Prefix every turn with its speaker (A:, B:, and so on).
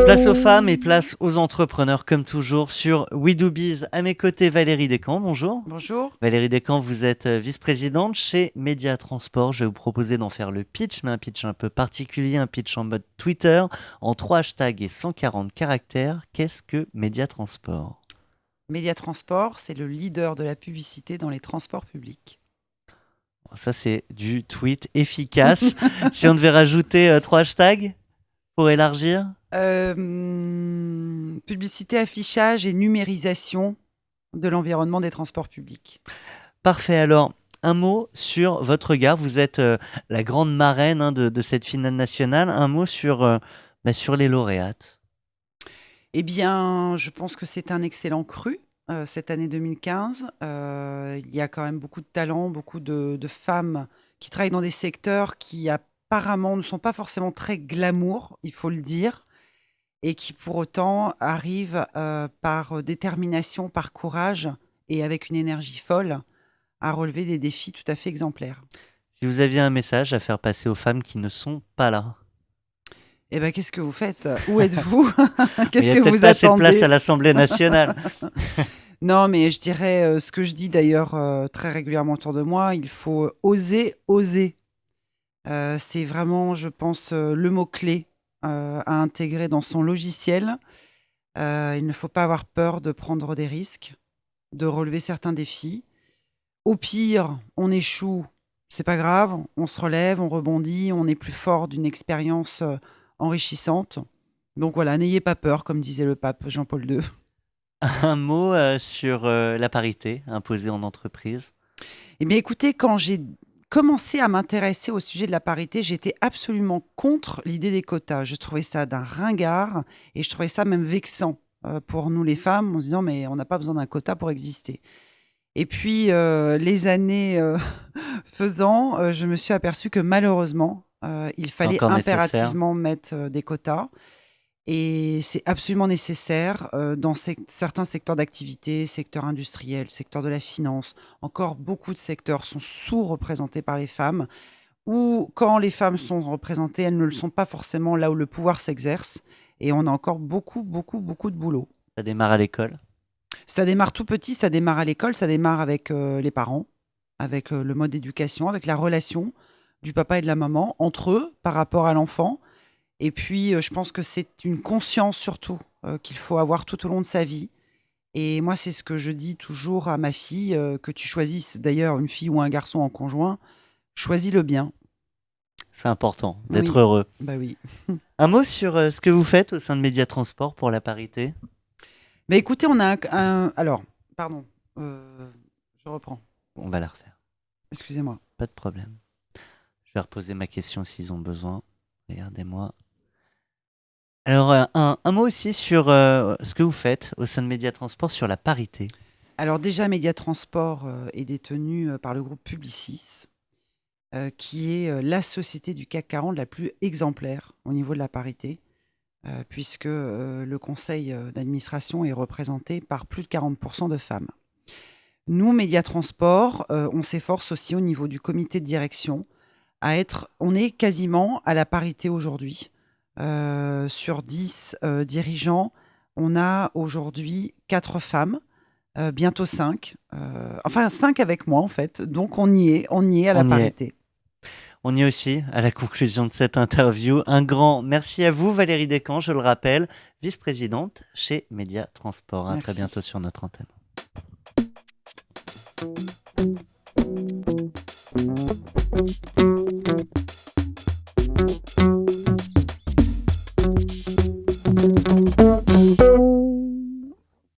A: Place aux femmes et place aux entrepreneurs comme toujours sur We Do Biz. À mes côtés, Valérie Descamps, bonjour.
B: Bonjour.
A: Valérie Descamps, vous êtes vice-présidente chez Média Transport. Je vais vous proposer d'en faire le pitch, mais un pitch un peu particulier, un pitch en mode Twitter, en 3 hashtags et 140 caractères. Qu'est-ce que Média Transport ?
B: Média Transport, c'est le leader de la publicité dans les transports publics.
A: Ça, c'est du tweet efficace. Si on devait rajouter 3 hashtags pour élargir ?
B: Publicité, affichage et numérisation de l'environnement des transports publics.
A: Parfait. Alors, un mot sur votre regard. Vous êtes la grande marraine de cette finale nationale. Un mot sur les lauréates.
B: Eh bien, je pense que c'est un excellent cru cette année 2015. Il y a quand même beaucoup de talents, beaucoup de femmes qui travaillent dans des secteurs qui apparemment ne sont pas forcément très glamour, il faut le dire, et qui pour autant arrivent par détermination, par courage et avec une énergie folle à relever des défis tout à fait exemplaires.
A: Si vous aviez un message à faire passer aux femmes qui ne sont pas là.
B: Eh bien, qu'est-ce que vous faites ? Où êtes-vous ?
A: Il y
B: Qu'est-ce
A: a
B: que
A: peut-être
B: vous
A: pas assez de place
B: attendez ?
A: à l'Assemblée nationale.
B: Non, mais je dirais ce que je dis d'ailleurs très régulièrement autour de moi, il faut oser, oser. C'est vraiment, je pense, le mot-clé à intégrer dans son logiciel. Il ne faut pas avoir peur de prendre des risques, de relever certains défis. Au pire, on échoue, c'est pas grave, on se relève, on rebondit, on est plus fort d'une expérience enrichissante. Donc voilà, n'ayez pas peur, comme disait le pape Jean-Paul II.
A: Un mot sur la parité imposée en entreprise.
B: Eh bien écoutez, quand j'ai commencé à m'intéresser au sujet de la parité, j'étais absolument contre l'idée des quotas. Je trouvais ça d'un ringard et je trouvais ça même vexant pour nous les femmes, en se disant mais on n'a pas besoin d'un quota pour exister. Et puis les années faisant, je me suis aperçue que malheureusement, il fallait
A: Encore nécessaire.
B: impérativement mettre des quotas. Et c'est absolument nécessaire dans certains secteurs d'activité, secteur industriel, secteur de la finance. Encore beaucoup de secteurs sont sous-représentés par les femmes, ou quand les femmes sont représentées, elles ne le sont pas forcément là où le pouvoir s'exerce. Et on a encore beaucoup, beaucoup, beaucoup de boulot.
A: Ça démarre à l'école.
B: Ça démarre tout petit, ça démarre à l'école, ça démarre avec les parents, avec le mode d'éducation, avec la relation du papa et de la maman entre eux par rapport à l'enfant. Et puis, je pense que c'est une conscience surtout qu'il faut avoir tout au long de sa vie. Et moi, c'est ce que je dis toujours à ma fille, que tu choisisses d'ailleurs une fille ou un garçon en conjoint, choisis-le bien.
A: C'est important d'être
B: Oui.
A: heureux.
B: Bah oui.
A: Un mot sur ce que vous faites au sein de Média Transport pour la parité.
B: Mais écoutez, on a alors, pardon, je reprends.
A: On va la refaire.
B: Excusez-moi.
A: Pas de problème. Je vais reposer ma question s'ils ont besoin. Regardez-moi. Alors, un mot aussi sur ce que vous faites au sein de Média Transport sur la parité.
B: Alors déjà, Média Transport est détenu par le groupe Publicis, qui est la société du CAC 40 la plus exemplaire au niveau de la parité, puisque le conseil d'administration est représenté par plus de 40% de femmes. Nous, Média Transport, on s'efforce aussi au niveau du comité de direction on est quasiment à la parité aujourd'hui. Sur 10 dirigeants, on a aujourd'hui 4 femmes, bientôt 5. Enfin 5 avec moi en fait. Donc on y est à la parité.
A: On y est aussi à la conclusion de cette interview. Un grand merci à vous Valérie Descamps, je le rappelle, vice-présidente chez Média Transport. À très bientôt sur notre antenne.